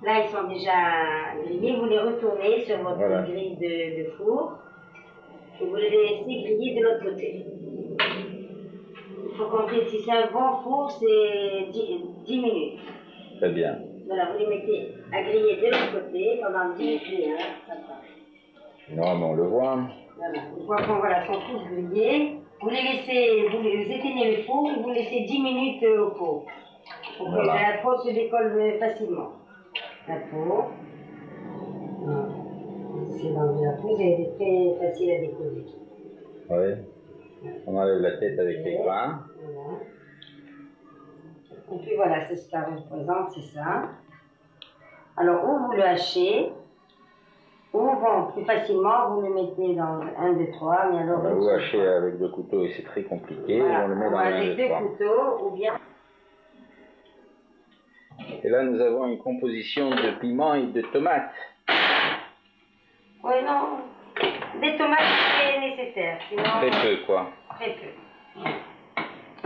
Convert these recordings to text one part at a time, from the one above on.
Là, ils sont déjà grillés. Vous les retournez sur votre grille de four. Et vous les laissez griller de l'autre côté. Il faut compter, si c'est un bon four, c'est 10 minutes. Très bien. Voilà, vous les mettez à griller de l'autre côté pendant 10 minutes. Normalement, on le voit. Voilà, les poivrons sont tous grillés. Vous les laissez, vous éteignez le four et vous laissez 10 minutes au four. Pour que la peau se décolle facilement. La peau. C'est dans la peau, c'est très facile à décoller. Oui. On enlève la tête avec les grains. Voilà. Et puis voilà, c'est ce que ça représente, c'est ça. Alors, ou vous le hachez, ou bon, plus facilement, vous le mettez dans 1, 2, 3, mais alors... Vous hachez avec 2 couteaux et c'est très compliqué, voilà, on le met dans avec 2 couteaux, ou bien... Et là, nous avons une composition de piments et de tomates. Oui, non, des tomates, c'est nécessaire, sinon... Très peu, quoi. Très peu.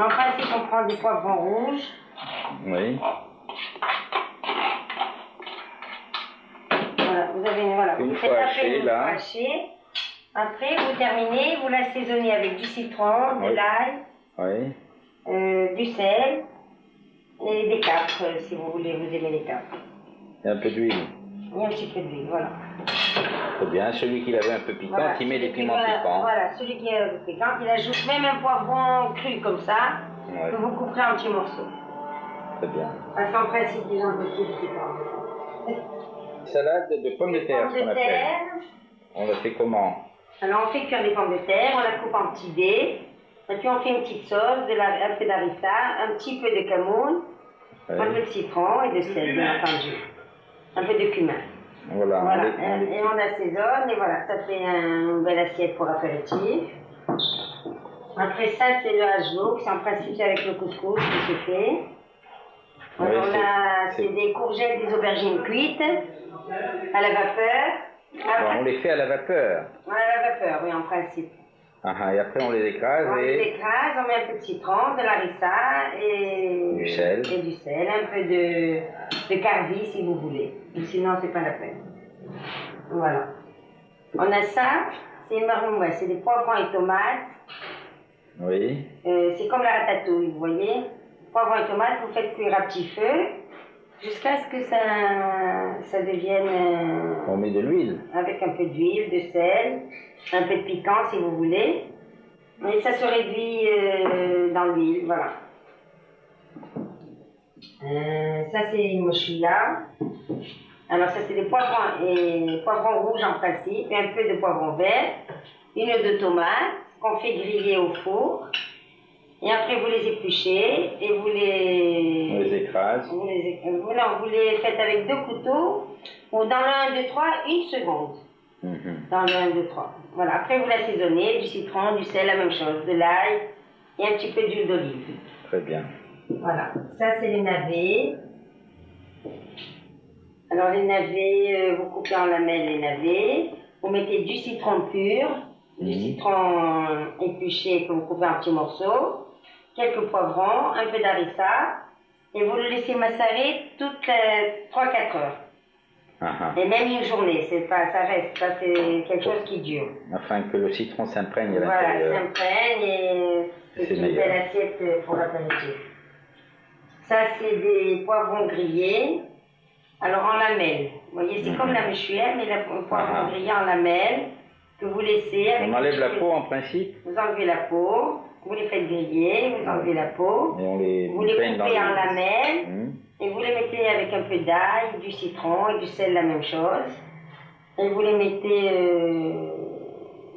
En principe, on prend des poivrons rouges. Oui. Voilà, vous avez, voilà, Une vous fois faites haché, là. Haché. Après, vous terminez, vous l'assaisonnez avec du citron, de l'ail, du sel et des capres, si vous voulez, vous aimez les capres. Et un peu d'huile. Et un petit peu d'huile, voilà. Très bien, celui qui l'avait un peu piquant, il met des piments piquants. Voilà, celui qui est un peu piquant, il ajoute même un poivron cru comme ça, que vous couperez en petits morceaux. Très bien. Parce qu'en principe, les gens peuvent plus piquant. Salade de pommes de terre, ce qu'on appelle. On la fait comment? Alors on fait cuire des pommes de terre, on la coupe en petits dés, et puis on fait une petite sauce, un peu d'harissa, un petit peu de camoun, un peu de citron et de sel, bien entendu. Un peu de cumin. Voilà. Et on assaisonne, et voilà, ça fait une belle assiette pour l'apéritif. Après ça, c'est le hache-veau, c'est en principe avec le couscous qui se fait. Alors là, c'est des courgettes, des aubergines cuites, à la vapeur. On les fait à la vapeur. À la vapeur, oui, en principe. Et après on les écrase. On les écrase, on met un peu de citron, de l'harissa et du sel, un peu de carvi si vous voulez. Ou sinon, c'est pas la peine. Voilà. On a ça, c'est marmouette, c'est des poivrons et tomates. Oui. C'est comme la ratatouille, vous voyez. Poivrons et tomates, vous faites cuire à petit feu jusqu'à ce que ça devienne... On met de l'huile. Avec un peu d'huile, de sel, un peu de piquant si vous voulez. Et ça se réduit dans l'huile, voilà. Ça c'est mochila. Alors ça c'est des poivrons rouges en principe, et un peu de poivrons verts, une ou deux tomates qu'on fait griller au four. Et après vous les épluchez et vous les... On les écrase. Vous les faites avec 2 couteaux, ou dans le 1, 2, 3, 1 seconde. Dans le 1, 2, 3. Voilà, après vous l'assaisonnez, du citron, du sel, la même chose, de l'ail et un petit peu d'huile d'olive. Très bien. Voilà, ça c'est les navets. Alors les navets, vous coupez en lamelles les navets, vous mettez du citron pur, du citron épluché que vous coupez en petits morceaux, quelques poivrons, un peu d'harissa, et vous le laissez macérer toutes 3-4 heures. Et même une journée, ça reste, ça c'est quelque chose qui dure. Afin que le citron s'imprègne à l'intérieur. Voilà, s'imprègne et c'est une meilleur. belle assiette pour l'apéritif. Ça c'est des poivrons grillés, alors en lamelles. Vous voyez, c'est comme la méchouette, mais le poivron grillé en lamelles, que vous laissez. On enlève la peau en principe. Vous enlevez la peau, vous les faites griller, vous enlevez la peau, et vous les coupez en lamelles. Et vous les mettez avec un peu d'ail, du citron et du sel, la même chose. Et vous les mettez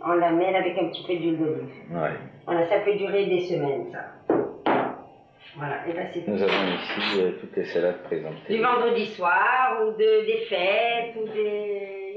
en lamelles avec un petit peu d'huile d'olive. Voilà, ça peut durer des semaines, ça. Voilà, et là c'est tout. Nous avons ici toutes les salades présentées. Du vendredi soir, ou des fêtes, ou des...